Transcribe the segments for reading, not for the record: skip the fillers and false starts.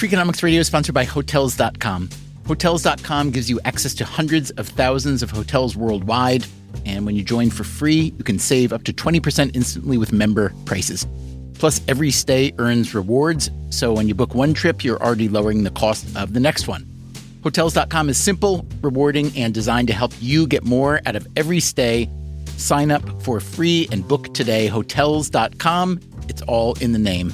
Freakonomics Radio is sponsored by Hotels.com. Hotels.com gives you access to hundreds of thousands of hotels worldwide. And when you join for free, you can save up to 20% instantly with member prices. Plus, every stay earns rewards. So when you book one trip, you're already lowering the cost of the next one. Hotels.com is simple, rewarding, and designed to help you get more out of every stay. Sign up for free and book today. Hotels.com. It's all in the name.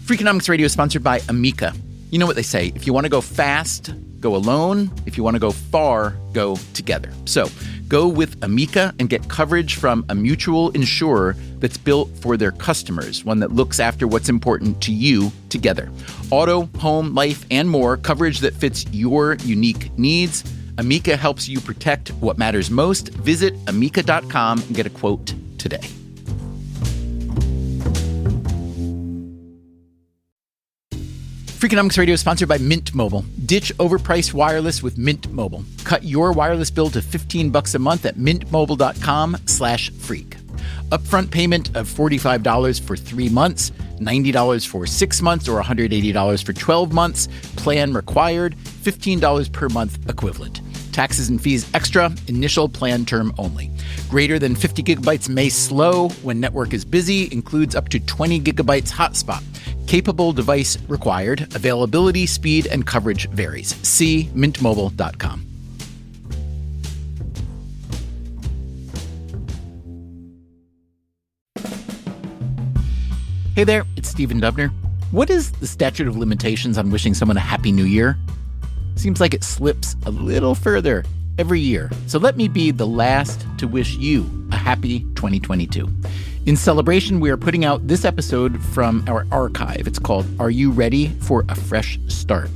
Freakonomics Radio is sponsored by Amica. You know what they say, if you want to go fast, go alone. If you want to go far, go together. So go with Amica and get coverage from a mutual insurer that's built for their customers, one that looks after what's important to you together. Auto, home, life, and more, coverage that fits your unique needs. Amica helps you protect what matters most. Visit amica.com and get a quote today. Freakonomics Radio is sponsored by Mint Mobile. Ditch overpriced wireless with Mint Mobile. Cut your wireless bill to $15 a month at mintmobile.com/freak. Upfront payment of $45 for 3 months, $90 for 6 months, or $180 for 12 months. Plan required, $15 per month equivalent. Taxes and fees extra, initial plan term only. Greater than 50 gigabytes may slow when network is busy, includes up to 20 gigabytes hotspot. Capable device required. Availability, speed, and coverage varies. See mintmobile.com. Hey there, it's Stephen Dubner. What is the statute of limitations on wishing someone a Happy New Year? Seems like it slips a little further every year. So let me be the last to wish you a happy 2022. In celebration, we are putting out this episode from our archive. It's called Are You Ready for a Fresh Start?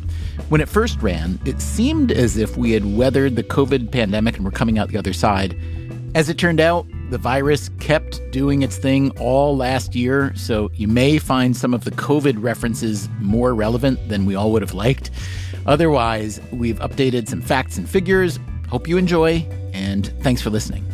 When it first ran, it seemed as if we had weathered the COVID pandemic and were coming out the other side. As it turned out, the virus kept doing its thing all last year, so you may find some of the COVID references more relevant than we all would have liked. Otherwise, we've updated some facts and figures. Hope you enjoy, and thanks for listening.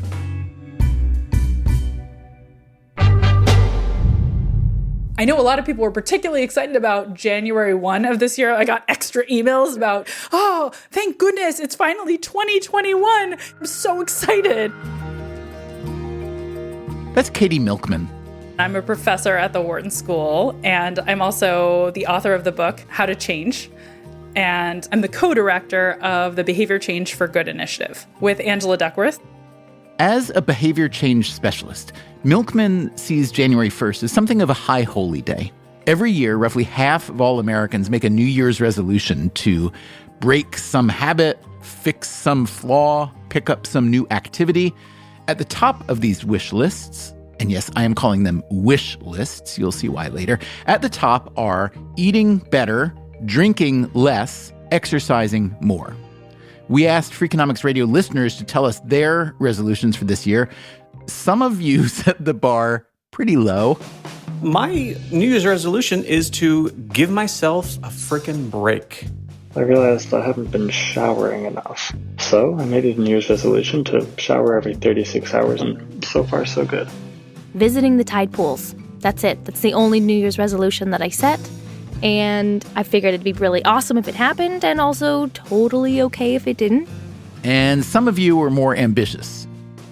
I know a lot of people were particularly excited about January 1 of this year. I got extra emails about, oh, thank goodness, it's finally 2021. I'm so excited. That's Katie Milkman. I'm a professor at the Wharton School, and I'm also the author of the book, How to Change. And I'm the co-director of the Behavior Change for Good initiative with Angela Duckworth. As a behavior change specialist, Milkman sees January 1st as something of a high holy day. Every year, roughly half of all Americans make a New Year's resolution to break some habit, fix some flaw, pick up some new activity. At the top of these wish lists, and yes, I am calling them wish lists, you'll see why later, at the top are eating better, drinking less, exercising more. We asked Freakonomics Radio listeners to tell us their resolutions for this year. Some of you set the bar pretty low. My New Year's resolution is to give myself a frickin' break. I realized I haven't been showering enough. So I made a New Year's resolution to shower every 36 hours, and so far so good. Visiting the tide pools. That's it. That's the only New Year's resolution that I set. And I figured it'd be really awesome if it happened, and also totally okay if it didn't. And some of you were more ambitious.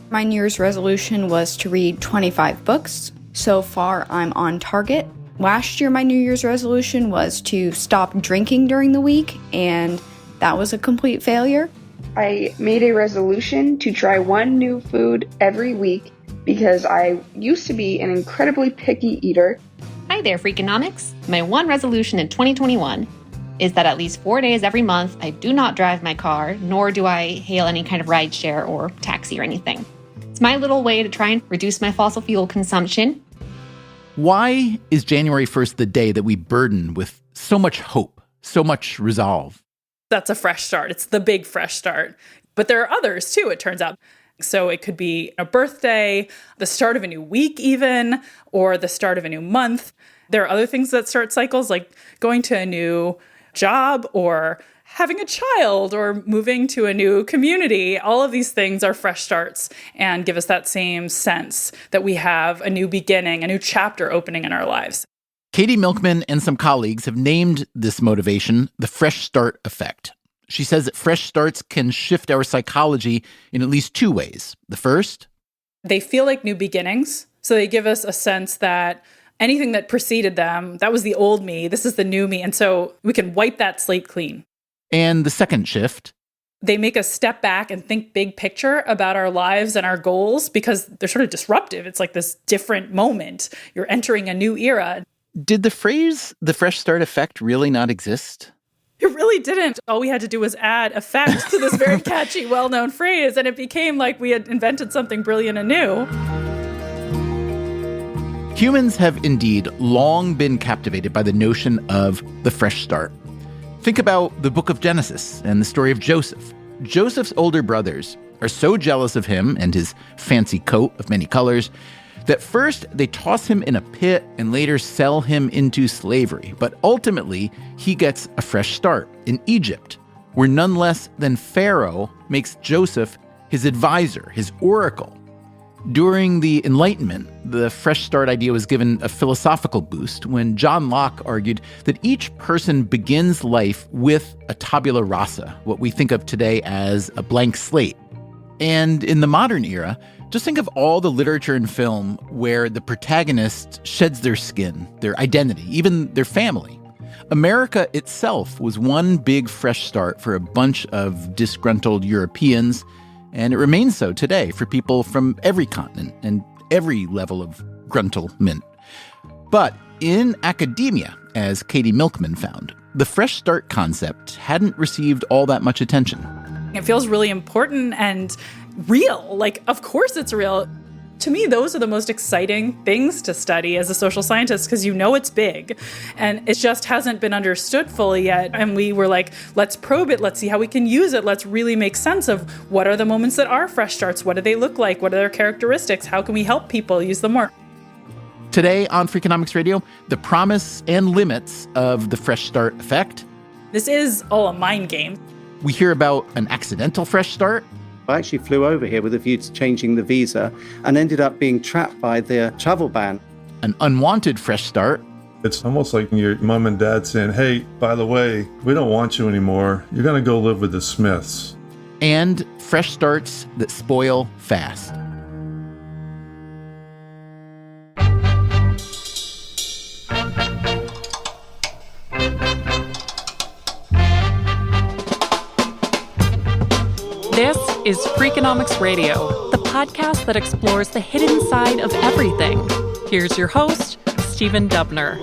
My New Year's resolution was to read 25 books. So far, I'm on target. Last year, my New Year's resolution was to stop drinking during the week, and that was a complete failure. I made a resolution to try one new food every week because I used to be an incredibly picky eater. Hi there, Freakonomics. My one resolution in 2021 is that at least 4 days every month, I do not drive my car, nor do I hail any kind of rideshare or taxi or anything. It's my little way to try and reduce my fossil fuel consumption. Why is January 1st the day that we burden with so much hope, so much resolve? That's a fresh start. It's the big fresh start. But there are others too, it turns out. So it could be a birthday, the start of a new week even, or the start of a new month. There are other things that start cycles, like going to a new job or having a child or moving to a new community. All of these things are fresh starts and give us that same sense that we have a new beginning, a new chapter opening in our lives. Katie Milkman and some colleagues have named this motivation the fresh start effect. She says that fresh starts can shift our psychology in at least two ways. The first, they feel like new beginnings. So they give us a sense that anything that preceded them, that was the old me, this is the new me. And so we can wipe that slate clean. And the second shift, they make us step back and think big picture about our lives and our goals because they're sort of disruptive. It's like this different moment. You're entering a new era. Did the phrase, the fresh start effect, really not exist? It really didn't. All we had to do was add effect to this very catchy, well-known phrase, and it became like we had invented something brilliant and new. Humans have indeed long been captivated by the notion of the fresh start. Think about the book of Genesis and the story of Joseph. Joseph's older brothers are so jealous of him and his fancy coat of many colors that first they toss him in a pit and later sell him into slavery. But ultimately, he gets a fresh start in Egypt, where none less than Pharaoh makes Joseph his advisor, his oracle. During the Enlightenment, the fresh start idea was given a philosophical boost when John Locke argued that each person begins life with a tabula rasa, what we think of today as a blank slate. And in the modern era, just think of all the literature and film where the protagonist sheds their skin, their identity, even their family. America itself was one big fresh start for a bunch of disgruntled Europeans, and it remains so today for people from every continent and every level of gruntlement. But in academia, as Katie Milkman found, the fresh start concept hadn't received all that much attention. It feels really important and real. Like, of course it's real. To me, those are the most exciting things to study as a social scientist because you know it's big and it just hasn't been understood fully yet. And we were like, let's probe it. Let's see how we can use it. Let's really make sense of what are the moments that are fresh starts? What do they look like? What are their characteristics? How can we help people use them more? Today on Freakonomics Radio, the promise and limits of the fresh start effect. This is all a mind game. We hear about an accidental fresh start. I actually flew over here with a view to changing the visa and ended up being trapped by the travel ban. An unwanted fresh start. It's almost like your mom and dad saying, hey, by the way, we don't want you anymore. You're going to go live with the Smiths. And fresh starts that spoil fast. This is Freakonomics Radio, the podcast that explores the hidden side of everything. Here's your host, Stephen Dubner.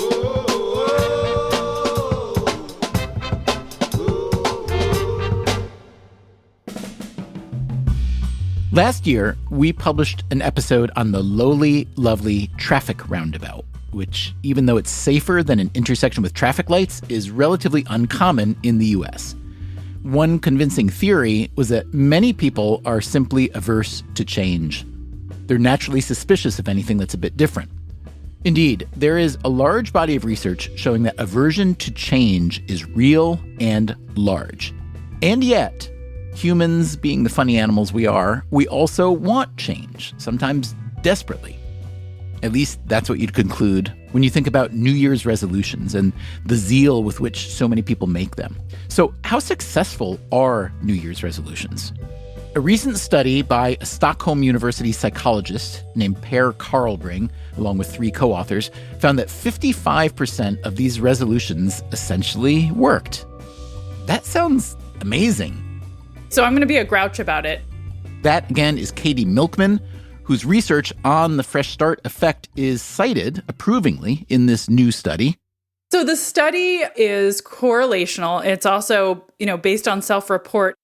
Last year, we published an episode on the lowly, lovely traffic roundabout, which, even though it's safer than an intersection with traffic lights, is relatively uncommon in the U.S. One convincing theory was that many people are simply averse to change. They're naturally suspicious of anything that's a bit different. Indeed, there is a large body of research showing that aversion to change is real and large. And yet, humans being the funny animals we are, we also want change, sometimes desperately. At least that's what you'd conclude when you think about New Year's resolutions and the zeal with which so many people make them. So how successful are New Year's resolutions? A recent study by a Stockholm University psychologist named Per Karlbring, along with 3 co-authors, found that 55% of these resolutions essentially worked. That sounds amazing. So I'm going to be a grouch about it. That, again, is Katie Milkman, whose research on the fresh start effect is cited approvingly in this new study. So the study is correlational. It's also, based on self-report.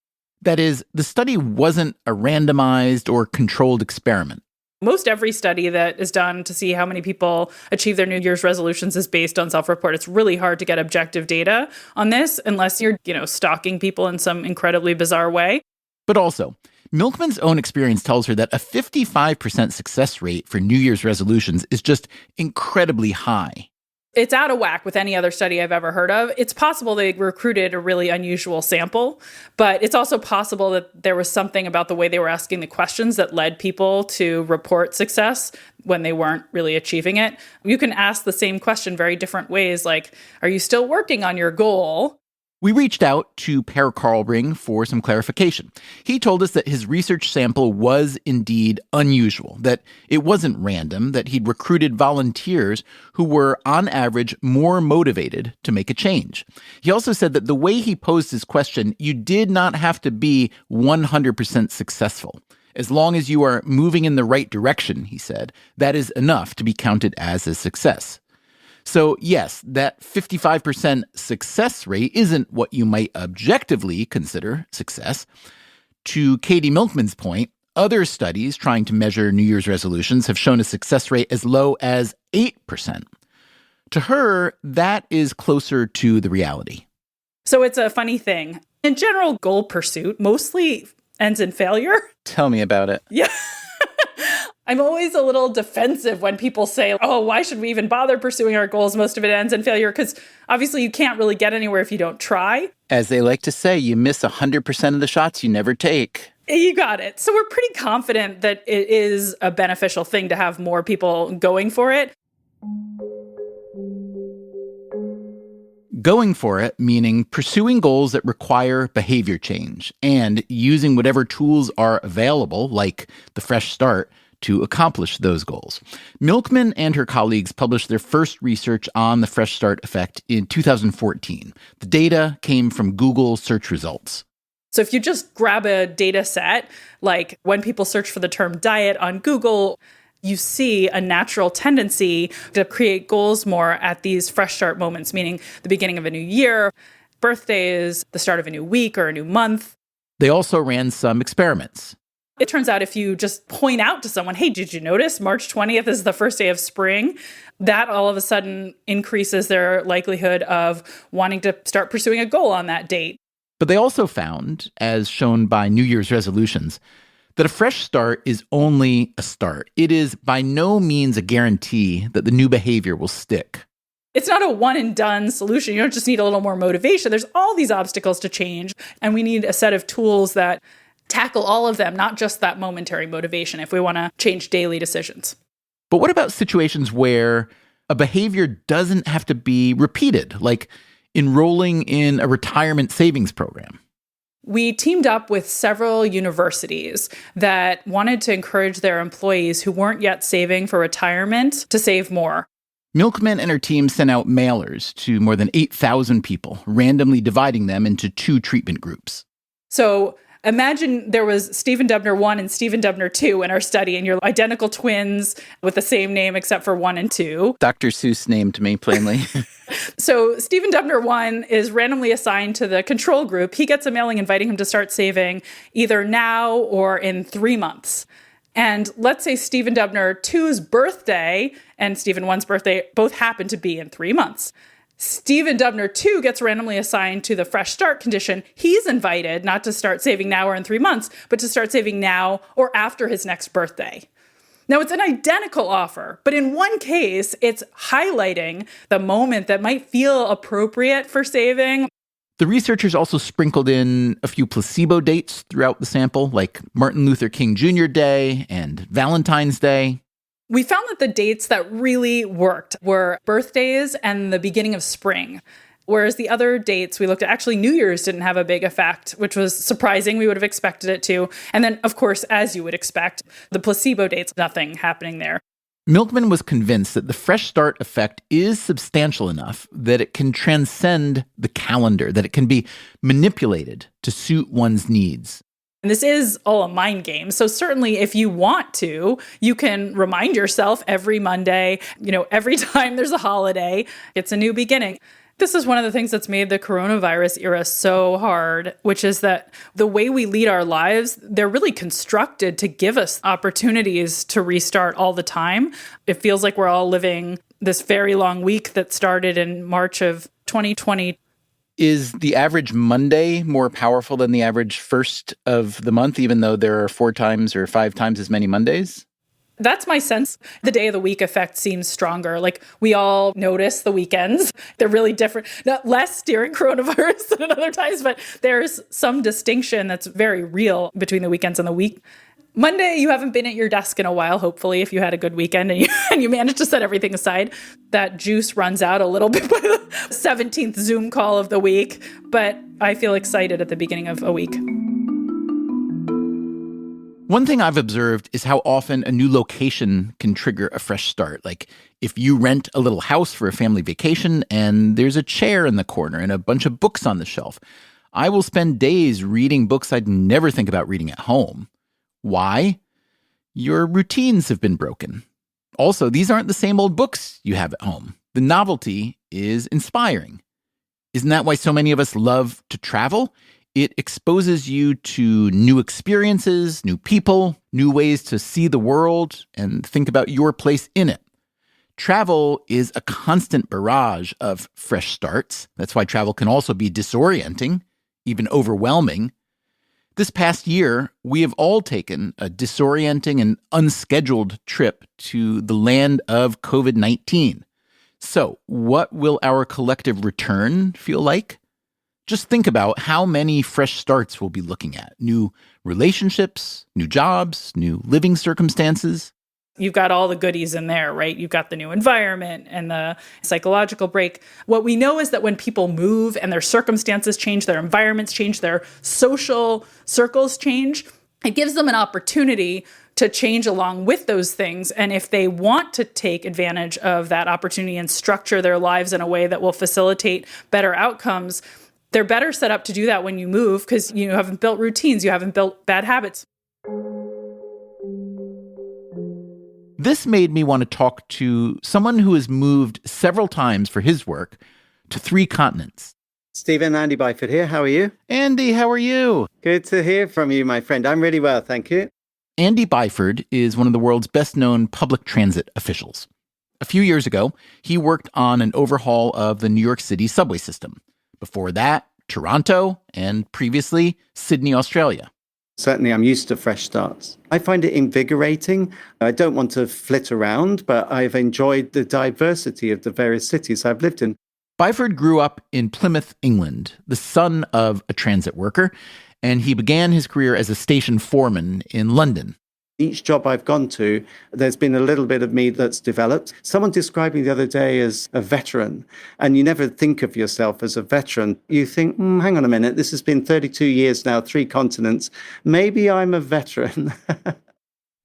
That is, the study wasn't a randomized or controlled experiment. Most every study that is done to see how many people achieve their New Year's resolutions is based on self-report. It's really hard to get objective data on this unless you're, stalking people in some incredibly bizarre way. But also, Milkman's own experience tells her that a 55% success rate for New Year's resolutions is just incredibly high. It's out of whack with any other study I've ever heard of. It's possible they recruited a really unusual sample, but it's also possible that there was something about the way they were asking the questions that led people to report success when they weren't really achieving it. You can ask the same question very different ways, like, are you still working on your goal? We reached out to Per Karlring for some clarification. He told us that his research sample was indeed unusual, that it wasn't random, that he'd recruited volunteers who were, on average, more motivated to make a change. He also said that the way he posed his question, you did not have to be 100% successful. As long as you are moving in the right direction, he said, that is enough to be counted as a success. So yes, that 55% success rate isn't what you might objectively consider success. To Katie Milkman's point, other studies trying to measure New Year's resolutions have shown a success rate as low as 8%. To her, that is closer to the reality. So it's a funny thing. In general, goal pursuit mostly ends in failure. Tell me about it. Yeah. I'm always a little defensive when people say, oh, why should we even bother pursuing our goals? Most of it ends in failure, because obviously you can't really get anywhere if you don't try. As they like to say, you miss 100% of the shots you never take. You got it. So we're pretty confident that it is a beneficial thing to have more people going for it. Going for it, meaning pursuing goals that require behavior change and using whatever tools are available, like the Fresh Start, to accomplish those goals. Milkman and her colleagues published their first research on the Fresh Start effect in 2014. The data came from Google search results. So if you just grab a data set, like when people search for the term diet on Google, you see a natural tendency to create goals more at these fresh start moments, meaning the beginning of a new year, birthdays, the start of a new week or a new month. They also ran some experiments. It turns out if you just point out to someone, hey, did you notice March 20th is the first day of spring? That all of a sudden increases their likelihood of wanting to start pursuing a goal on that date. But they also found, as shown by New Year's resolutions, that a fresh start is only a start. It is by no means a guarantee that the new behavior will stick. It's not a one and done solution. You don't just need a little more motivation. There's all these obstacles to change, and we need a set of tools that tackle all of them, not just that momentary motivation if we want to change daily decisions. But what about situations where a behavior doesn't have to be repeated, like enrolling in a retirement savings program? We teamed up with several universities that wanted to encourage their employees who weren't yet saving for retirement to save more. Milkman and her team sent out mailers to more than 8,000 people, randomly dividing them into 2 treatment groups. So imagine there was Stephen Dubner 1 and Stephen Dubner 2 in our study, and you're identical twins with the same name except for 1 and 2. Dr. Seuss named me plainly. So Stephen Dubner 1 is randomly assigned to the control group. He gets a mailing inviting him to start saving either now or in 3 months. And let's say Stephen Dubner 2's birthday and Stephen 1's birthday both happen to be in 3 months. Stephen Dubner 2 gets randomly assigned to the Fresh Start condition. He's invited not to start saving now or in 3 months, but to start saving now or after his next birthday. Now, it's an identical offer, but in one case, it's highlighting the moment that might feel appropriate for saving. The researchers also sprinkled in a few placebo dates throughout the sample, like Martin Luther King Jr. Day and Valentine's Day. We found that the dates that really worked were birthdays and the beginning of spring. Whereas the other dates we looked at, actually New Year's didn't have a big effect, which was surprising. We would have expected it to. And then, of course, as you would expect, the placebo dates, nothing happening there. Milkman was convinced that the Fresh Start effect is substantial enough that it can transcend the calendar, that it can be manipulated to suit one's needs. And this is all a mind game. So certainly if you want to, you can remind yourself every Monday, every time there's a holiday, it's a new beginning. This is one of the things that's made the coronavirus era so hard, which is that the way we lead our lives, they're really constructed to give us opportunities to restart all the time. It feels like we're all living this very long week that started in March of 2020. Is the average Monday more powerful than the average first of the month, even though there are 4 times or 5 times as many Mondays? That's my sense. The day of the week effect seems stronger. Like we all notice the weekends. They're really different. Not less during coronavirus than at other times, but there's some distinction that's very real between the weekends and the week. Monday, you haven't been at your desk in a while, hopefully, if you had a good weekend and you managed to set everything aside. That juice runs out a little bit by the 17th Zoom call of the week, but I feel excited at the beginning of a week. One thing I've observed is how often a new location can trigger a fresh start. Like if you rent a little house for a family vacation and there's a chair in the corner and a bunch of books on the shelf, I will spend days reading books I'd never think about reading at home. Why? Your routines have been broken. Also, these aren't the same old books you have at home. The novelty is inspiring. Isn't that why so many of us love to travel? It exposes you to new experiences, new people, new ways to see the world and think about your place in it. Travel is a constant barrage of fresh starts. That's why travel can also be disorienting, even overwhelming. This past year, we have all taken a disorienting and unscheduled trip to the land of COVID-19. So, what will our collective return feel like? Just think about how many fresh starts we'll be looking at. New relationships, new jobs, new living circumstances. You've got all the goodies in there, right? You've got the new environment and the psychological break. What we know is that when people move and their circumstances change, their environments change, their social circles change, it gives them an opportunity to change along with those things. And if they want to take advantage of that opportunity and structure their lives in a way that will facilitate better outcomes, they're better set up to do that when you move because you haven't built routines, you haven't built bad habits. This made me want to talk to someone who has moved several times for his work to 3 continents. Stephen, Andy Byford here. How are you? Andy, how are you? Good to hear from you, my friend. I'm really well, thank you. Andy Byford is one of the world's best-known public transit officials. A few years ago, he worked on an overhaul of the New York City subway system. Before that, Toronto, and previously, Sydney, Australia. Certainly, I'm used to fresh starts. I find it invigorating. I don't want to flit around, but I've enjoyed the diversity of the various cities I've lived in. Byford grew up in Plymouth, England, the son of a transit worker, and he began his career as a station foreman in London. Each job I've gone to, there's been a little bit of me that's developed. Someone described me the other day as a veteran, and you never think of yourself as a veteran. You think, hang on a minute, this has been 32 years now, 3 continents. Maybe I'm a veteran.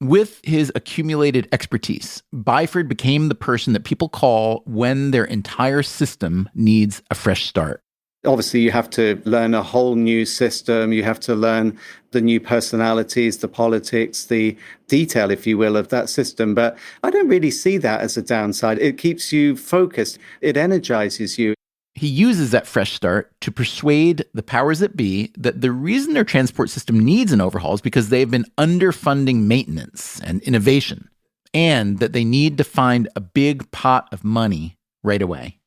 With his accumulated expertise, Byford became the person that people call when their entire system needs a fresh start. Obviously, you have to learn a whole new system. You have to learn the new personalities, the politics, the detail, if you will, of that system. But I don't really see that as a downside. It keeps you focused. It energizes you. He uses that fresh start to persuade the powers that be that the reason their transport system needs an overhaul is because they've been underfunding maintenance and innovation, and that they need to find a big pot of money right away.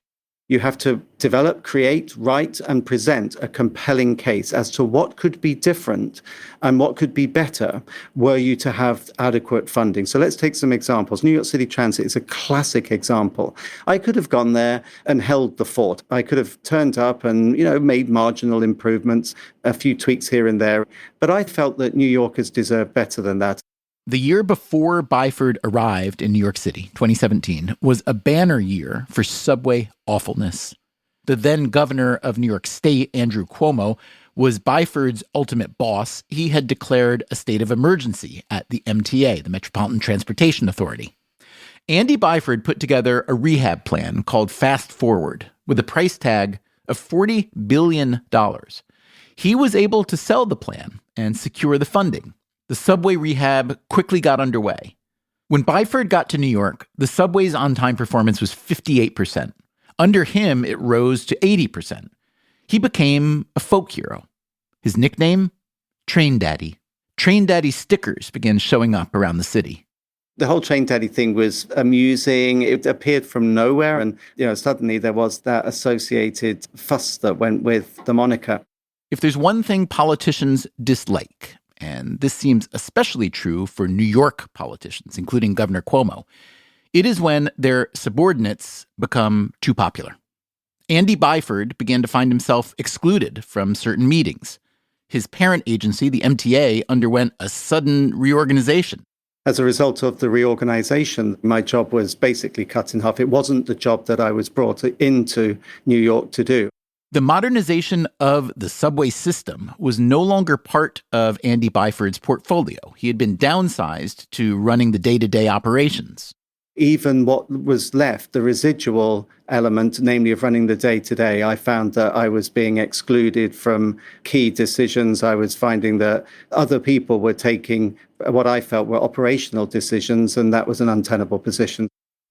You have to develop, create, write, and present a compelling case as to what could be different and what could be better were you to have adequate funding. So let's take some examples. New York City Transit is a classic example. I could have gone there and held the fort. I could have turned up and, made marginal improvements, a few tweaks here and there. But I felt that New Yorkers deserve better than that. The year before Byford arrived in New York City, 2017, was a banner year for subway awfulness. The then governor of New York State, Andrew Cuomo, was Byford's ultimate boss. He had declared a state of emergency at the MTA, the Metropolitan Transportation Authority. Andy Byford put together a rehab plan called Fast Forward with a price tag of $40 billion. He was able to sell the plan and secure the funding. The subway rehab quickly got underway. When Byford got to New York, the subway's on-time performance was 58%. Under him, it rose to 80%. He became a folk hero. His nickname? Train Daddy. Train Daddy stickers began showing up around the city. The whole Train Daddy thing was amusing. It appeared from nowhere. And, suddenly there was that associated fuss that went with the moniker. If there's one thing politicians dislike, and this seems especially true for New York politicians, including Governor Cuomo. It is when their subordinates become too popular. Andy Byford began to find himself excluded from certain meetings. His parent agency, the MTA, underwent a sudden reorganization. As a result of the reorganization, my job was basically cut in half. It wasn't the job that I was brought into New York to do. The modernization of the subway system was no longer part of Andy Byford's portfolio. He had been downsized to running the day-to-day operations. Even what was left, the residual element, namely of running the day-to-day, I found that I was being excluded from key decisions. I was finding that other people were taking what I felt were operational decisions, and that was an untenable position.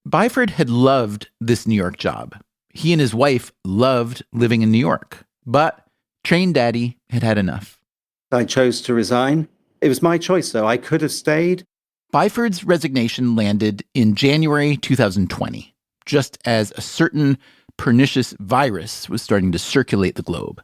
Byford had loved this New York job. He and his wife loved living in New York, but Train Daddy had had enough. I chose to resign. It was my choice, though. I could have stayed. Byford's resignation landed in January 2020, just as a certain pernicious virus was starting to circulate the globe.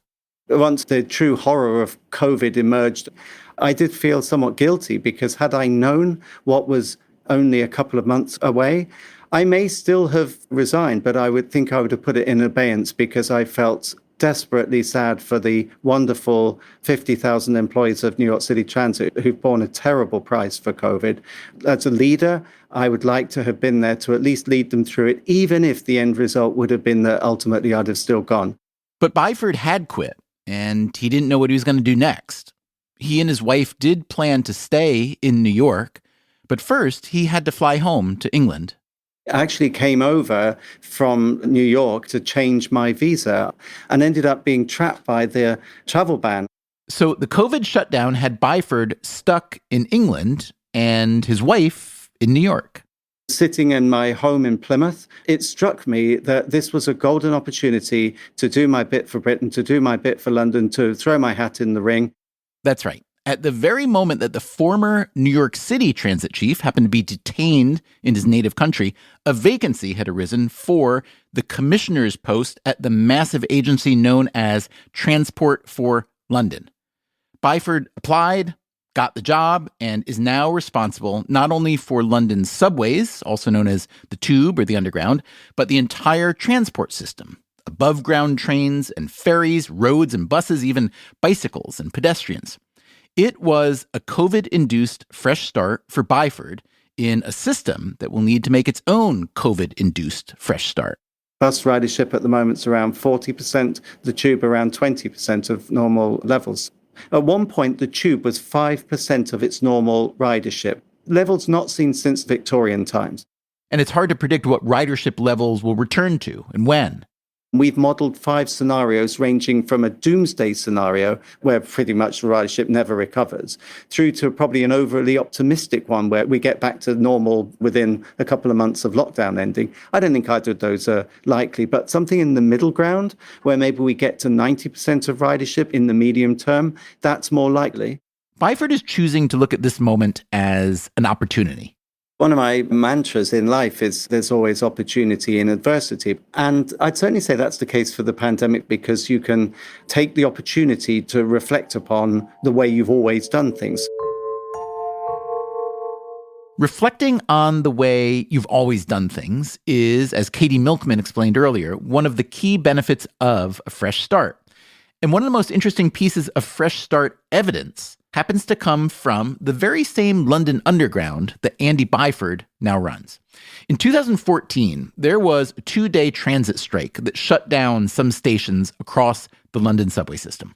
Once the true horror of COVID emerged, I did feel somewhat guilty because had I known what was only a couple of months away, I may still have resigned, but I would think I would have put it in abeyance because I felt desperately sad for the wonderful 50,000 employees of New York City Transit who've borne a terrible price for COVID. As a leader, I would like to have been there to at least lead them through it, even if the end result would have been that ultimately I'd have still gone. But Byford had quit, and he didn't know what he was going to do next. He and his wife did plan to stay in New York, but first he had to fly home to England. I actually came over from New York to change my visa and ended up being trapped by the travel ban. So the COVID shutdown had Byford stuck in England and his wife in New York. Sitting in my home in Plymouth, it struck me that this was a golden opportunity to do my bit for Britain, to do my bit for London, to throw my hat in the ring. That's right. At the very moment that the former New York City transit chief happened to be detained in his native country, a vacancy had arisen for the commissioner's post at the massive agency known as Transport for London. Byford applied, got the job, and is now responsible not only for London's subways, also known as the Tube or the Underground, but the entire transport system. Above-ground trains and ferries, roads and buses, even bicycles and pedestrians. It was a COVID-induced fresh start for Byford in a system that will need to make its own COVID-induced fresh start. Bus ridership at the moment is around 40%, the Tube around 20% of normal levels. At one point, the Tube was 5% of its normal ridership, levels not seen since Victorian times. And it's hard to predict what ridership levels will return to and when. We've modeled 5 scenarios ranging from a doomsday scenario where pretty much the ridership never recovers through to probably an overly optimistic one where we get back to normal within a couple of months of lockdown ending. I don't think either of those are likely, but something in the middle ground where maybe we get to 90% of ridership in the medium term, that's more likely. Byford is choosing to look at this moment as an opportunity. One of my mantras in life is there's always opportunity in adversity. And I'd certainly say that's the case for the pandemic because you can take the opportunity to reflect upon the way you've always done things. Reflecting on the way you've always done things is, as Katie Milkman explained earlier, one of the key benefits of a fresh start. And one of the most interesting pieces of fresh start evidence happens to come from the very same London Underground that Andy Byford now runs. In 2014, there was a 2-day transit strike that shut down some stations across the London subway system.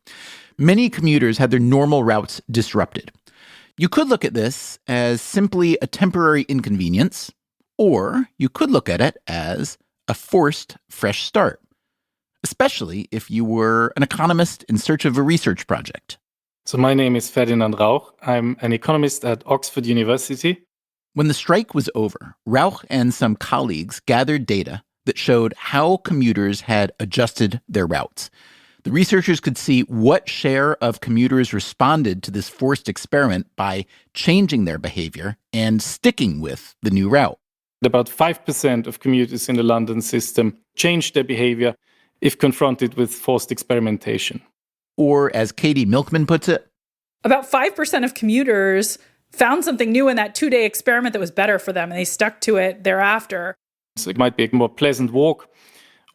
Many commuters had their normal routes disrupted. You could look at this as simply a temporary inconvenience, or you could look at it as a forced fresh start, especially if you were an economist in search of a research project. So my name is Ferdinand Rauch. I'm an economist at Oxford University. When the strike was over, Rauch and some colleagues gathered data that showed how commuters had adjusted their routes. The researchers could see what share of commuters responded to this forced experiment by changing their behavior and sticking with the new route. About 5% of commuters in the London system changed their behavior if confronted with forced experimentation. Or, as Katie Milkman puts it, About 5% of commuters found something new in that 2-day experiment that was better for them, and they stuck to it thereafter. So it might be a more pleasant walk,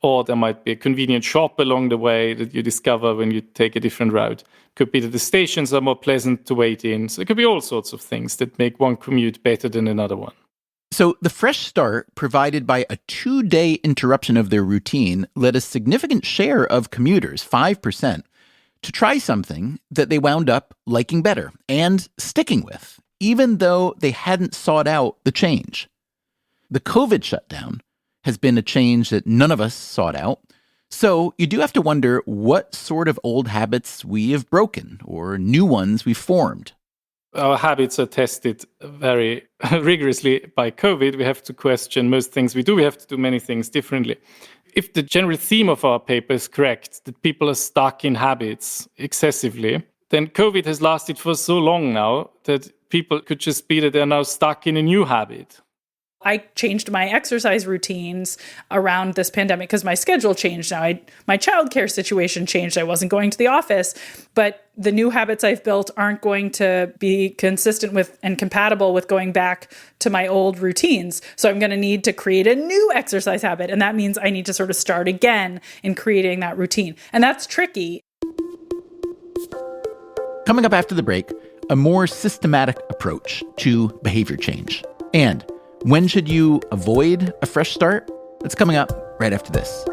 or there might be a convenient shop along the way that you discover when you take a different route. Could be that the stations are more pleasant to wait in. So it could be all sorts of things that make one commute better than another one. So the fresh start provided by a 2-day interruption of their routine led a significant share of commuters, 5%, to try something that they wound up liking better and sticking with, even though they hadn't sought out the change. The COVID shutdown has been a change that none of us sought out. So you do have to wonder what sort of old habits we have broken or new ones we've formed. Our habits are tested very rigorously by COVID. We have to question most things we do. We have to do many things differently. If the general theme of our paper is correct, that people are stuck in habits excessively, then COVID has lasted for so long now that people could just be that they're now stuck in a new habit. I changed my exercise routines around this pandemic because my schedule changed. Now, my childcare situation changed. I wasn't going to the office, but the new habits I've built aren't going to be consistent with and compatible with going back to my old routines. So I'm going to need to create a new exercise habit. And that means I need to sort of start again in creating that routine. And that's tricky. Coming up after the break, a more systematic approach to behavior change. And when should you avoid a fresh start? That's coming up right after this.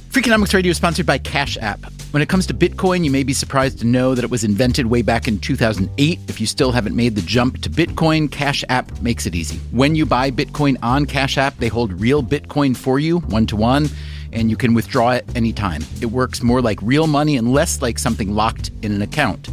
Freakonomics Radio is sponsored by Cash App. When it comes to Bitcoin, you may be surprised to know that it was invented way back in 2008. If you still haven't made the jump to Bitcoin, Cash App makes it easy. When you buy Bitcoin on Cash App, they hold real Bitcoin for you, 1-to-1, and you can withdraw it anytime. It works more like real money and less like something locked in an account.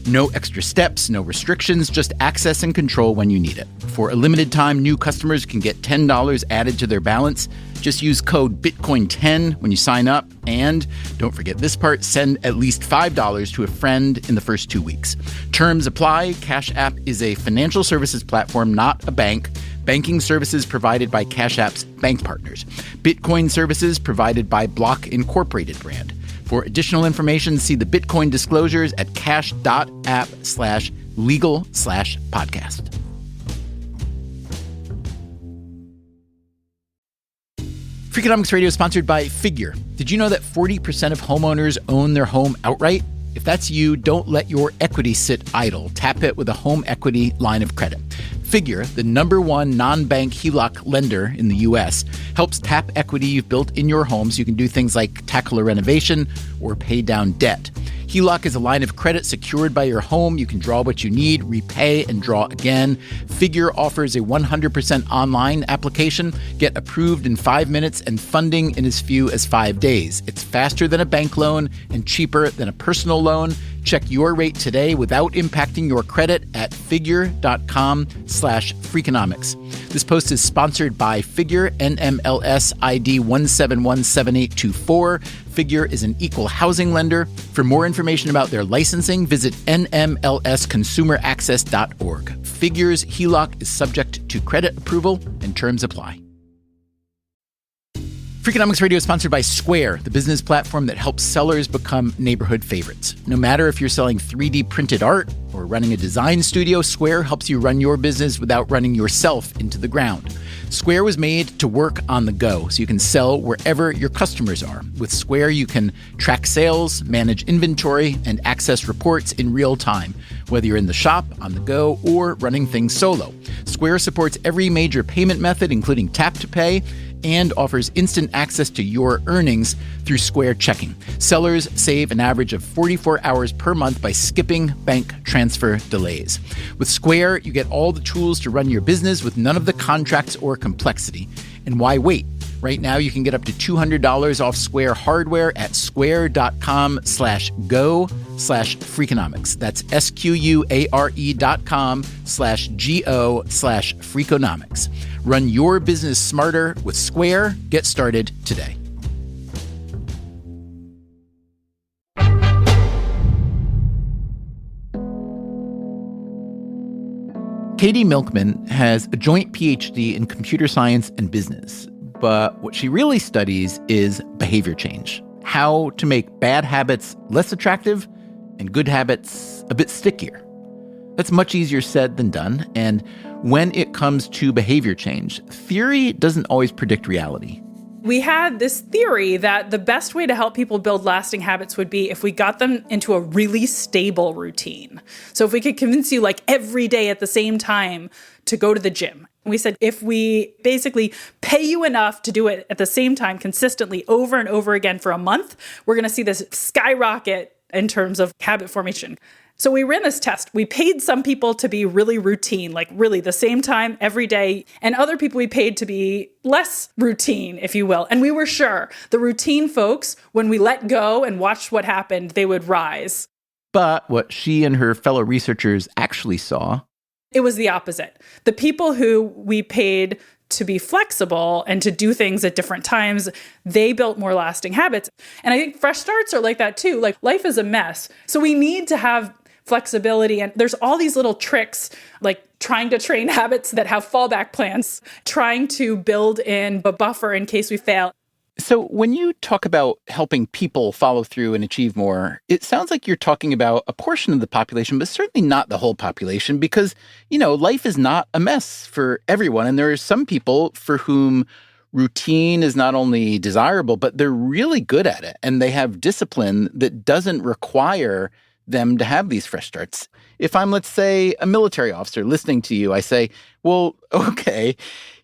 No extra steps, no restrictions, just access and control when you need it. For a limited time, new customers can get $10 added to their balance. Just use code BITCOIN10 when you sign up. And don't forget this part, send at least $5 to a friend in the first 2 weeks. Terms apply. Cash App is a financial services platform, not a bank. Banking services provided by Cash App's bank partners. Bitcoin services provided by Block Incorporated brand. For additional information, see the Bitcoin disclosures at cash.app/legal/podcast. Freakonomics Radio is sponsored by Figure. Did you know that 40% of homeowners own their home outright? If that's you, don't let your equity sit idle. Tap it with a home equity line of credit. Figure, the #1 non-bank HELOC lender in the U.S., helps tap equity you've built in your home so you can do things like tackle a renovation or pay down debt. HELOC is a line of credit secured by your home. You can draw what you need, repay, and draw again. Figure offers a 100% online application. Get approved in 5 minutes and funding in as few as 5 days. It's faster than a bank loan and cheaper than a personal loan. Check your rate today without impacting your credit at figure.com/freakonomics. This post is sponsored by Figure, NMLS ID 1717824. Figure is an equal housing lender. For more information about their licensing, visit nmlsconsumeraccess.org. Figure's HELOC is subject to credit approval and terms apply. Freakonomics Radio is sponsored by Square, the business platform that helps sellers become neighborhood favorites. No matter if you're selling 3D printed art or running a design studio, Square helps you run your business without running yourself into the ground. Square was made to work on the go, so you can sell wherever your customers are. With Square, you can track sales, manage inventory, and access reports in real time, whether you're in the shop, on the go, or running things solo. Square supports every major payment method, including tap to pay, and offers instant access to your earnings through Square Checking. Sellers save an average of 44 hours per month by skipping bank transfer delays. With Square, you get all the tools to run your business with none of the contracts or complexity. And why wait? Right now, you can get up to $200 off Square hardware at square.com/go/freakonomics. That's SQUARE.com/GO/freakonomics. Run your business smarter with Square. Get started today. Katie Milkman has a joint PhD in computer science and business, but what she really studies is behavior change. how to make bad habits less attractive and good habits a bit stickier. That's much easier said than done. And when it comes to behavior change, theory doesn't always predict reality. We had this theory that the best way to help people build lasting habits would be if we got them into a really stable routine. So if we could convince you like every day at the same time to go to the gym. We said if we basically pay you enough to do it at the same time consistently over and over again for a month, we're going to see this skyrocket in terms of habit formation. So we ran this test. We paid some people to be really routine, like really the same time every day. And other people we paid to be less routine, if you will. And we were sure the routine folks, when we let go and watched what happened, they would rise. But what she and her fellow researchers actually saw, it was the opposite. The people who we paid to be flexible and to do things at different times, they built more lasting habits. And I think fresh starts are like that too. Like life is a mess. So we need to have flexibility. And there's all these little tricks, like trying to train habits that have fallback plans, trying to build in a buffer in case we fail. So when you talk about helping people follow through and achieve more, it sounds like you're talking about a portion of the population, but certainly not the whole population because, life is not a mess for everyone. And there are some people for whom routine is not only desirable, but they're really good at it. And they have discipline that doesn't require them to have these fresh starts. If I'm, let's say, a military officer listening to you, I say, well, okay,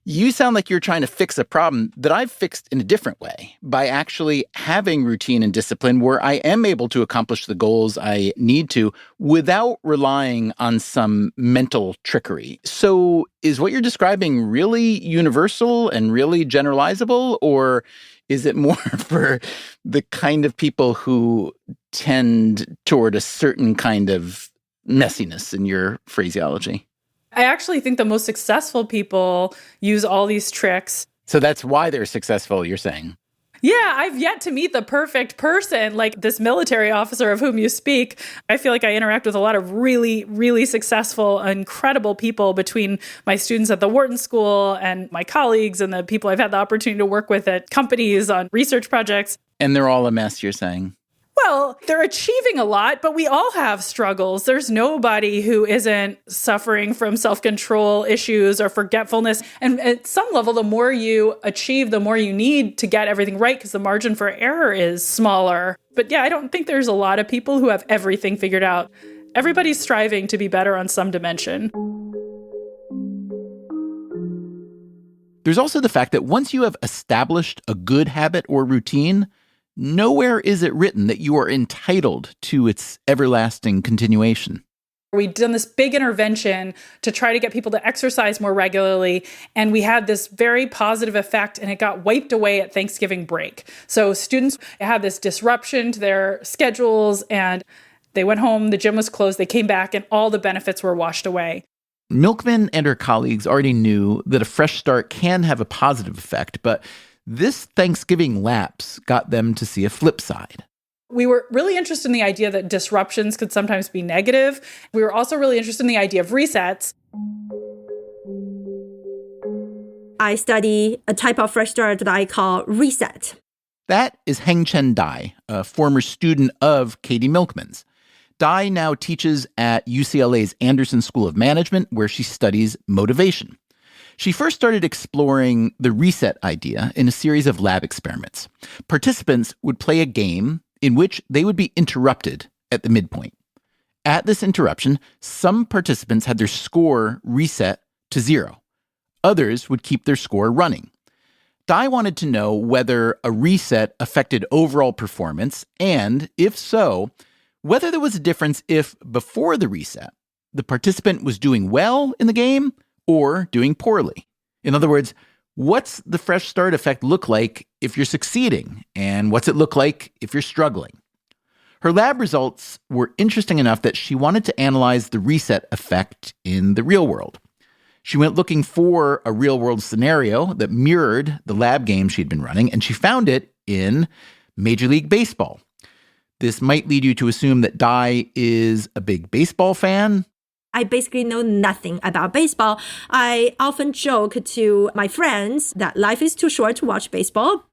you sound like you're trying to fix a problem that I've fixed in a different way by actually having routine and discipline where I am able to accomplish the goals I need to without relying on some mental trickery. So is what you're describing really universal and really generalizable, or is it more for the kind of people who tend toward a certain kind of messiness in your phraseology? I actually think the most successful people use all these tricks. So that's why they're successful, you're saying? Yeah, I've yet to meet the perfect person like this military officer of whom you speak. I feel like I interact with a lot of really, really successful, incredible people between my students at the Wharton School and my colleagues and the people I've had the opportunity to work with at companies on research projects. And they're all a mess, you're saying? Well, they're achieving a lot, but we all have struggles. There's nobody who isn't suffering from self-control issues or forgetfulness. And at some level, the more you achieve, the more you need to get everything right because the margin for error is smaller. But yeah, I don't think there's a lot of people who have everything figured out. Everybody's striving to be better on some dimension. There's also the fact that once you have established a good habit or routine, nowhere is it written that you are entitled to its everlasting continuation. We'd done this big intervention to try to get people to exercise more regularly, and we had this very positive effect, and it got wiped away at Thanksgiving break. So students had this disruption to their schedules, and they went home, the gym was closed, they came back, and all the benefits were washed away. Milkman and her colleagues already knew that a fresh start can have a positive effect, but this Thanksgiving lapse got them to see a flip side. We were really interested in the idea that disruptions could sometimes be negative. We were also really interested in the idea of resets. I study a type of fresh start that I call reset. That is Heng-Chen Dai, a former student of Katie Milkman's. Dai now teaches at UCLA's Anderson School of Management, where she studies motivation. She first started exploring the reset idea in a series of lab experiments. Participants would play a game in which they would be interrupted at the midpoint. At this interruption, some participants had their score reset to 0. Others would keep their score running. Dai wanted to know whether a reset affected overall performance, and if so, whether there was a difference if, before the reset, the participant was doing well in the game or doing poorly. In other words, what's the fresh start effect look like if you're succeeding? And what's it look like if you're struggling? Her lab results were interesting enough that she wanted to analyze the reset effect in the real world. She went looking for a real-world scenario that mirrored the lab game she'd been running, and she found it in Major League Baseball. This might lead you to assume that Dai is a big baseball fan. I basically know nothing about baseball. I often joke to my friends that life is too short to watch baseball.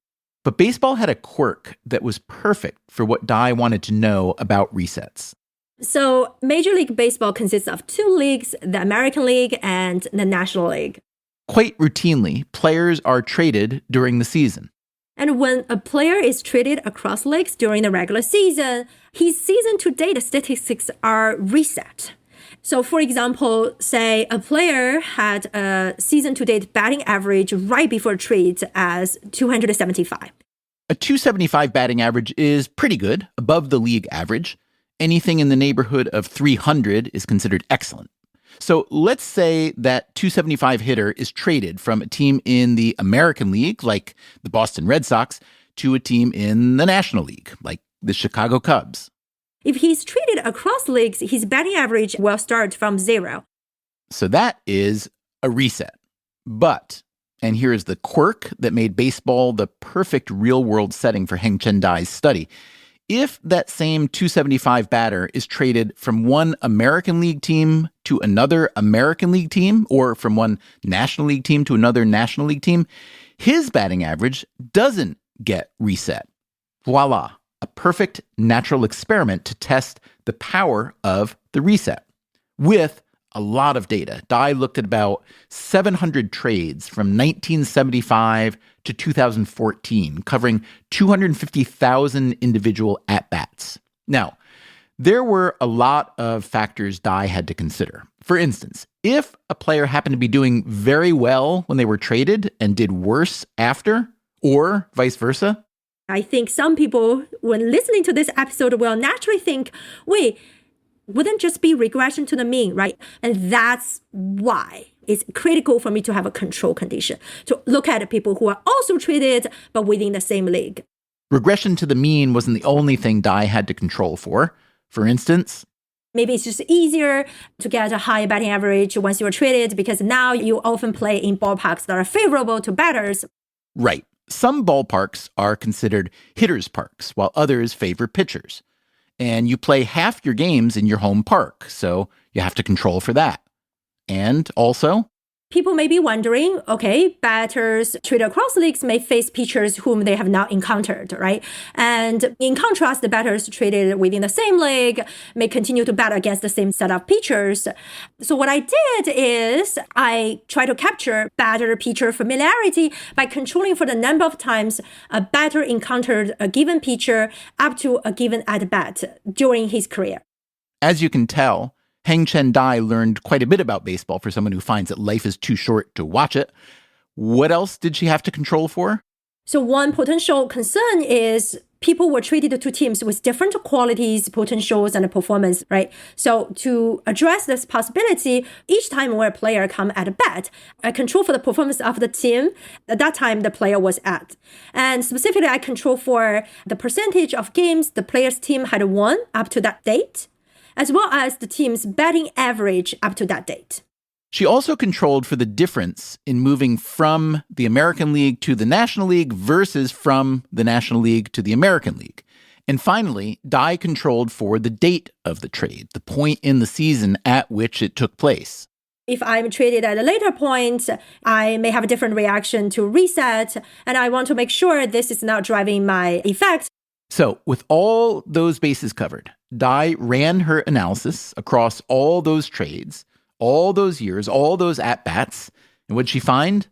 But baseball had a quirk that was perfect for what Dai wanted to know about resets. So Major League Baseball consists of two leagues, the American League and the National League. Quite routinely, players are traded during the season. And when a player is traded across leagues during the regular season, his season-to-date statistics are reset. So for example, say a player had a season-to-date batting average right before trade as 275. A 275 batting average is pretty good, above the league average. Anything in the neighborhood of 300 is considered excellent. So let's say that 275 hitter is traded from a team in the American League, like the Boston Red Sox, to a team in the National League, like the Chicago Cubs. If he's traded across leagues, his batting average will start from 0. So that is a reset. But, and here's the quirk that made baseball the perfect real-world setting for Heng-Chen Dai's study. If that same 275 batter is traded from one American League team to another American League team, or from one National League team to another National League team, his batting average doesn't get reset. Voila, a perfect natural experiment to test the power of the reset. With a lot of data. Dai looked at about 700 trades from 1975 to 2014, covering 250,000 individual at-bats. Now, there were a lot of factors Dai had to consider. For instance, if a player happened to be doing very well when they were traded and did worse after, or vice versa. I think some people, when listening to this episode, will naturally think, wait, wouldn't just be regression to the mean, right? And that's why it's critical for me to have a control condition, to look at people who are also traded, but within the same league. Regression to the mean wasn't the only thing Dai had to control for. For instance, maybe it's just easier to get a high batting average once you're traded because now you often play in ballparks that are favorable to batters. Right. Some ballparks are considered hitters' parks, while others favor pitchers. And you play half your games in your home park, so you have to control for that. And also, people may be wondering, okay, batters traded across leagues may face pitchers whom they have not encountered, right? And in contrast, the batters traded within the same league may continue to bat against the same set of pitchers. So what I did is I try to capture batter-pitcher familiarity by controlling for the number of times a batter encountered a given pitcher up to a given at-bat during his career. As you can tell, Heng-Chen Dai learned quite a bit about baseball for someone who finds that life is too short to watch it. What else did she have to control for? So one potential concern is people were traded to teams with different qualities, potentials, and performance, right? So to address this possibility, each time where a player come at a bat, I control for the performance of the team at that time the player was at. And specifically, I control for the percentage of games the player's team had won up to that date, as well as the team's batting average up to that date. She also controlled for the difference in moving from the American League to the National League versus from the National League to the American League. And finally, Dai controlled for the date of the trade, the point in the season at which it took place. If I'm traded at a later point, I may have a different reaction to reset, and I want to make sure this is not driving my effect. So with all those bases covered, Dai ran her analysis across all those trades, all those years, all those at-bats. And what'd she find?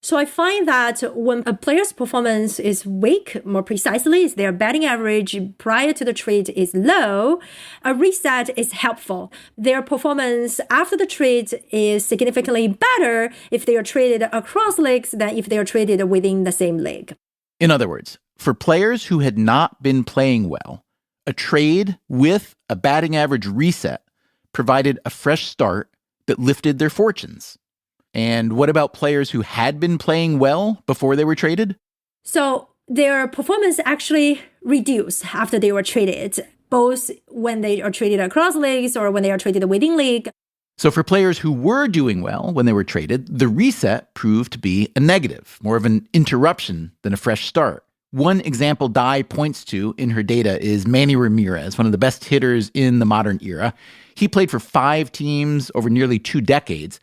So I find that when a player's performance is weak, more precisely, is their batting average prior to the trade is low, a reset is helpful. Their performance after the trade is significantly better if they are traded across leagues than if they are traded within the same league. In other words, for players who had not been playing well, a trade with a batting average reset provided a fresh start that lifted their fortunes. And what about players who had been playing well before they were traded? So their performance actually reduced after they were traded, both when they are traded across leagues or when they are traded within league. So for players who were doing well when they were traded, the reset proved to be a negative, more of an interruption than a fresh start. One example Dai points to in her data is Manny Ramirez, one of the best hitters in the modern era. He played for 5 teams over nearly 2 decades.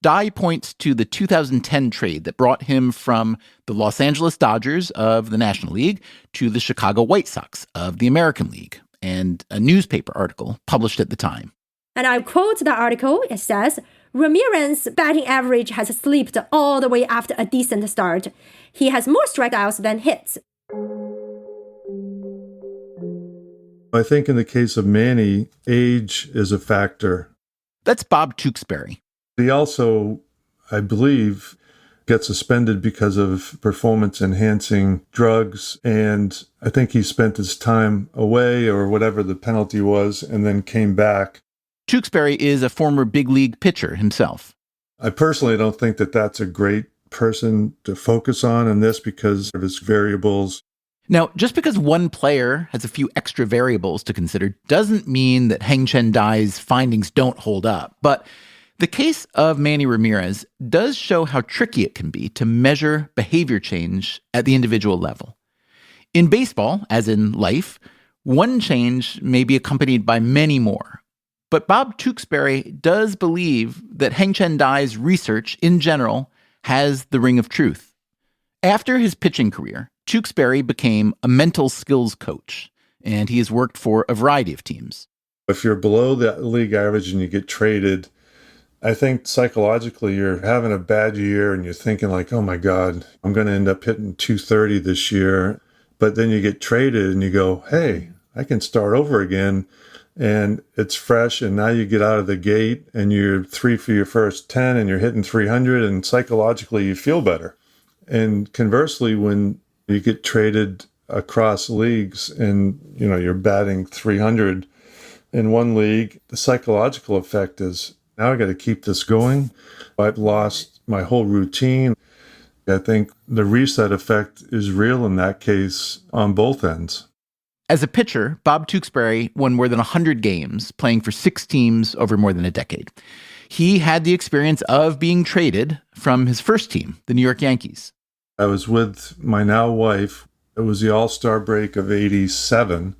Dye points to the 2010 trade that brought him from the Los Angeles Dodgers of the National League to the Chicago White Sox of the American League, and a newspaper article published at the time. And I quote the article. It says, Ramirez's batting average has slipped all the way after a decent start. He has more strikeouts than hits. I think in the case of Manny, age is a factor. That's Bob Tewksbury. He also, I believe, got suspended because of performance-enhancing drugs, and I think he spent his time away or whatever the penalty was and then came back. Tewksbury is a former big league pitcher himself. I personally don't think that that's a great person to focus on in this because of his variables. Now, just because one player has a few extra variables to consider doesn't mean that Heng-Chen Dai's findings don't hold up. But the case of Manny Ramirez does show how tricky it can be to measure behavior change at the individual level. In baseball, as in life, one change may be accompanied by many more. But Bob Tewksbury does believe that Heng-Chen Dai's research in general has the ring of truth. After his pitching career, Tewksbury became a mental skills coach, and he has worked for a variety of teams. If you're below the league average and you get traded, I think psychologically you're having a bad year and you're thinking like, oh my God, I'm going to end up hitting 230 this year. But then you get traded and you go, hey, I can start over again. And it's fresh, and now you get out of the gate and you're 3 for your first 10 and you're hitting 300, and psychologically you feel better. And conversely, when you get traded across leagues and you're batting 300 in one league, the psychological effect is, now I got to keep this going. I've lost my whole routine. I think the reset effect is real in that case on both ends. As a pitcher, Bob Tewksbury won more than 100 games, playing for 6 teams over more than a decade. He had the experience of being traded from his first team, the New York Yankees. I was with my now wife. It was the All-Star break of '87.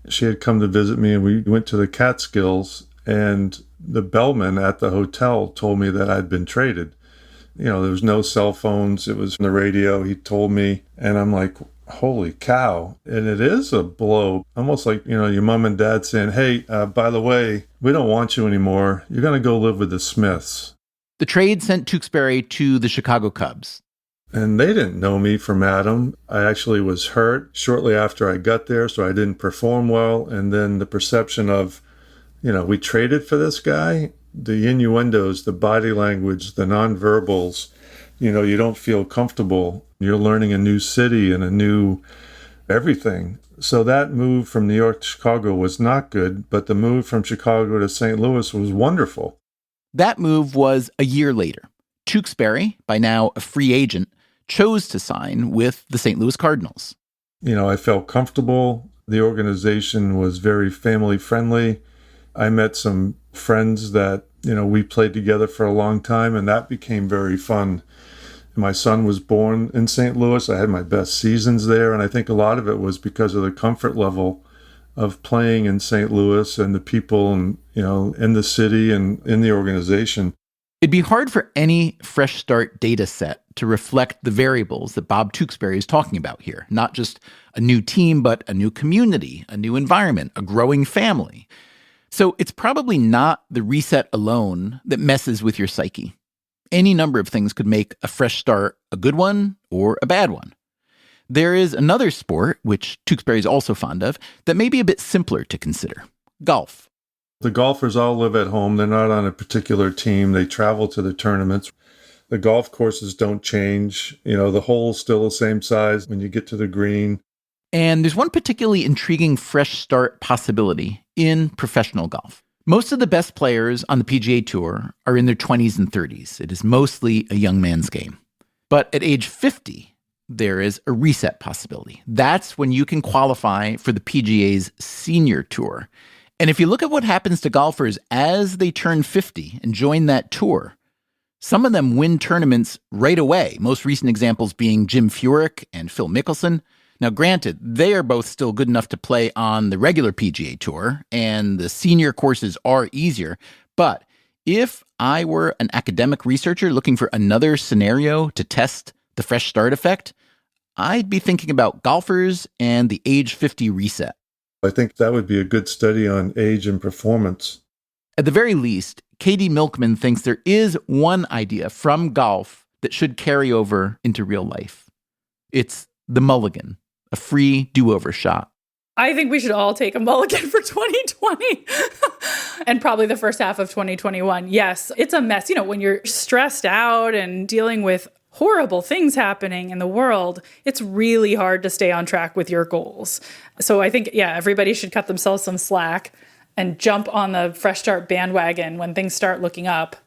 She had come to visit me, and we went to the Catskills, and the bellman at the hotel told me that I'd been traded. There was no cell phones. It was on the radio. He told me, and I'm like, holy cow. And it is a blow, almost like, your mom and dad saying, hey, by the way, we don't want you anymore. You're going to go live with the Smiths. The trade sent Tewksbury to the Chicago Cubs. And they didn't know me from Adam. I actually was hurt shortly after I got there, so I didn't perform well. And then the perception of, we traded for this guy, the innuendos, the body language, the nonverbals, you don't feel comfortable. You're learning a new city and a new everything. So that move from New York to Chicago was not good, but the move from Chicago to St. Louis was wonderful. That move was a year later. Tewksbury, by now a free agent, chose to sign with the St. Louis Cardinals. I felt comfortable. The organization was very family friendly. I met some friends that, we played together for a long time, and that became very fun. My son was born in St. Louis. I had my best seasons there, and I think a lot of it was because of the comfort level of playing in St. Louis and the people and, in the city and in the organization. It'd be hard for any fresh start data set to reflect the variables that Bob Tewksbury is talking about here. Not just a new team, but a new community, a new environment, a growing family. So it's probably not the reset alone that messes with your psyche. Any number of things could make a fresh start a good one or a bad one. There is another sport, which Tewksbury is also fond of, that may be a bit simpler to consider: golf. The golfers all live at home. They're not on a particular team. They travel to the tournaments. The golf courses don't change. The hole's still the same size when you get to the green. And there's one particularly intriguing fresh start possibility in professional golf. Most of the best players on the PGA Tour are in their 20s and 30s. It is mostly a young man's game. But at age 50, there is a reset possibility. That's when you can qualify for the PGA's Senior Tour. And if you look at what happens to golfers as they turn 50 and join that tour, some of them win tournaments right away, most recent examples being Jim Furyk and Phil Mickelson. Now, granted, they are both still good enough to play on the regular PGA Tour, and the senior courses are easier, but If I were an academic researcher looking for another scenario to test the fresh start effect, I'd be thinking about golfers and the age 50 reset. I think that would be a good study on age and performance. At the very least, Katie Milkman thinks there is one idea from golf that should carry over into real life. It's the mulligan, a free do-over shot. I think we should all take a mulligan for 2020 and probably the first half of 2021. Yes, it's a mess. You know, when you're stressed out and dealing with horrible things happening in the world, it's really hard to stay on track with your goals. So I think, everybody should cut themselves some slack and jump on the fresh start bandwagon when things start looking up.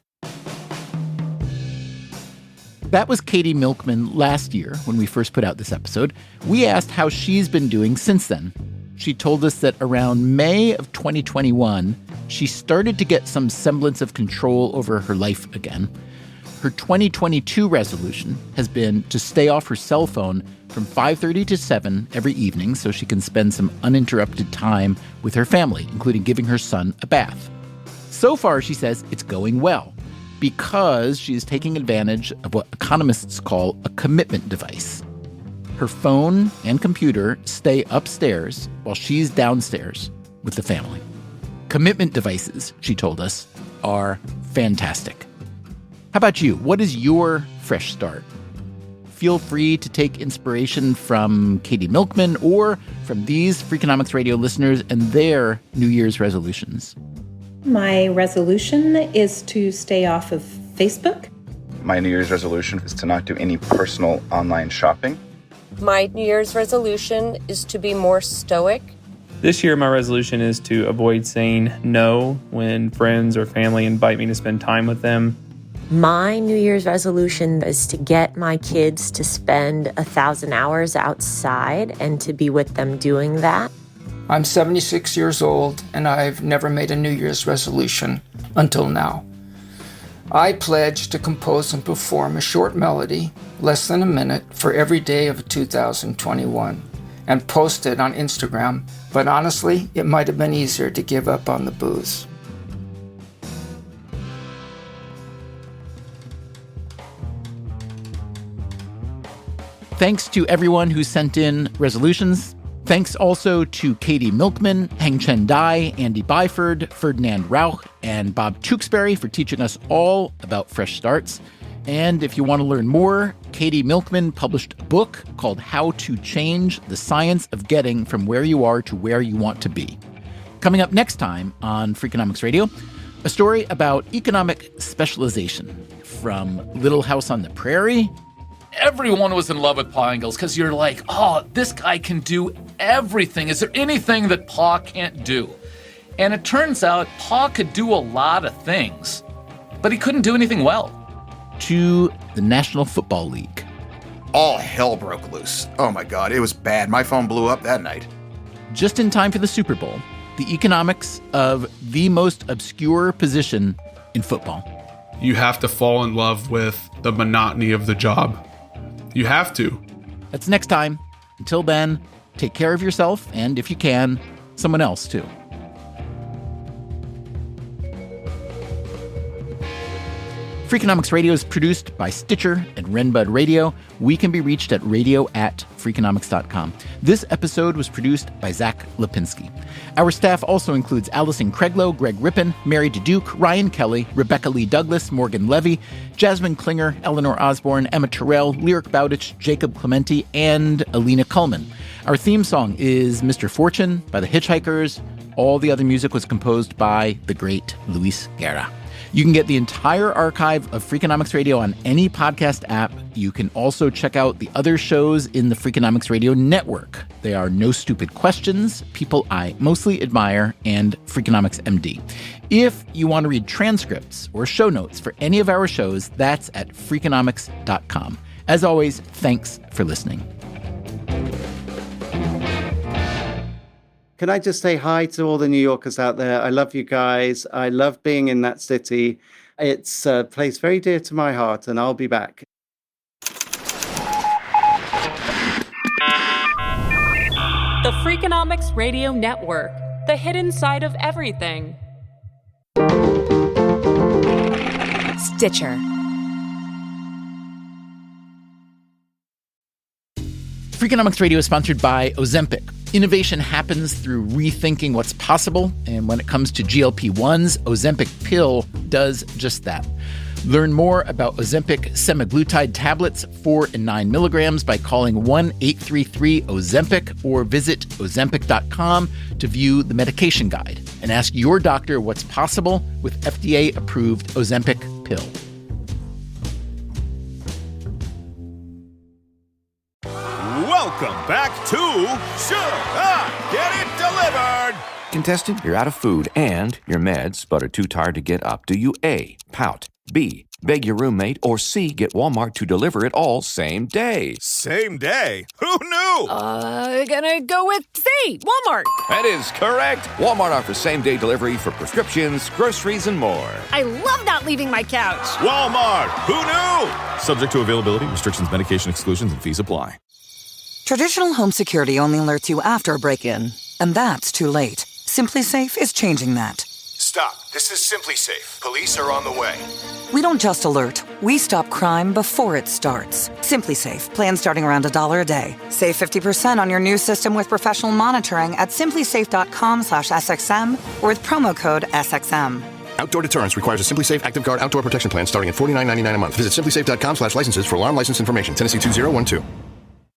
That was Katie Milkman last year when we first put out this episode. We asked how she's been doing since then. She told us that around May of 2021, she started to get some semblance of control over her life again. Her 2022 resolution has been to stay off her cell phone from 5:30 to 7 every evening so she can spend some uninterrupted time with her family, including giving her son a bath. So far, she says it's going well because she is taking advantage of what economists call a commitment device. Her phone and computer stay upstairs while she's downstairs with the family. Commitment devices, she told us, are fantastic. How about you? What is your fresh start? Feel free to take inspiration from Katie Milkman or from these Freakonomics Radio listeners and their New Year's resolutions. My resolution is to stay off of Facebook. My New Year's resolution is to not do any personal online shopping. My New Year's resolution is to be more stoic. This year, my resolution is to avoid saying no when friends or family invite me to spend time with them. My New Year's resolution is to get my kids to spend 1,000 hours outside and to be with them doing that. I'm 76 years old and I've never made a New Year's resolution until now. I pledge to compose and perform a short melody, less than a minute, for every day of 2021 and post it on Instagram, but honestly, it might have been easier to give up on the booze. Thanks to everyone who sent in resolutions. Thanks also to Katie Milkman, Heng-Chen Dai, Andy Byford, Ferdinand Rauch, and Bob Tewksbury for teaching us all about fresh starts. And if you want to learn more, Katie Milkman published a book called How to Change the Science of Getting from Where You Are to Where You Want to Be. Coming up next time on Freakonomics Radio, a story about economic specialization from Little House on the Prairie. Everyone was in love with Pa Ingalls because you're like, oh, this guy can do everything. Is there anything that Pa can't do? And it turns out Pa could do a lot of things, but he couldn't do anything well. To the National Football League. All hell broke loose. Oh my God, it was bad. My phone blew up that night. Just in time for the Super Bowl, the economics of the most obscure position in football. You have to fall in love with the monotony of the job. You have to. That's next time. Until then, take care of yourself and, if you can, someone else too. Freakonomics Radio is produced by Stitcher and Renbud Radio. We can be reached at radio@freakonomics.com. This episode was produced by Zach Lipinski. Our staff also includes Allison Craiglow, Greg Rippin, Mary DeDuke, Ryan Kelly, Rebecca Lee Douglas, Morgan Levy, Jasmine Klinger, Eleanor Osborne, Emma Terrell, Lyric Bowditch, Jacob Clementi, and Alina Kuhlman. Our theme song is Mr. Fortune by the Hitchhikers. All the other music was composed by the great Luis Guerra. You can get the entire archive of Freakonomics Radio on any podcast app. You can also check out the other shows in the Freakonomics Radio network. They are No Stupid Questions, People I Mostly Admire, and Freakonomics MD. If you want to read transcripts or show notes for any of our shows, that's at Freakonomics.com. As always, thanks for listening. Can I just say hi to all the New Yorkers out there? I love you guys. I love being in that city. It's a place very dear to my heart, and I'll be back. The Freakonomics Radio Network, the hidden side of everything. Stitcher. Freakonomics Radio is sponsored by Ozempic. Innovation happens through rethinking what's possible, and when it comes to GLP-1s, Ozempic pill does just that. Learn more about Ozempic semaglutide tablets, 4 and 9 milligrams, by calling 1-833-OZEMPIC or visit Ozempic.com to view the medication guide and ask your doctor what's possible with FDA-approved Ozempic pill. Welcome back to Should I Get It Delivered? Contestant, you're out of food and your meds, but are too tired to get up. Do you A, pout, B, beg your roommate, or C, get Walmart to deliver it all same day? Same day? Who knew? Gonna go with C, Walmart. That is correct. Walmart offers same-day delivery for prescriptions, groceries, and more. I love not leaving my couch. Walmart. Who knew? Subject to availability, restrictions, medication exclusions, and fees apply. Traditional home security only alerts you after a break-in, and that's too late. Simply Safe is changing that. Stop. This is Simply Safe. Police are on the way. We don't just alert, we stop crime before it starts. Simply Safe, plan starting around $1 a day. Save 50% on your new system with professional monitoring at simplysafe.com/SXM or with promo code SXM. Outdoor deterrence requires a Simply Safe Active Guard outdoor protection plan starting at $49.99 a month. Visit simplysafe.com/licenses for alarm license information. Tennessee 2012.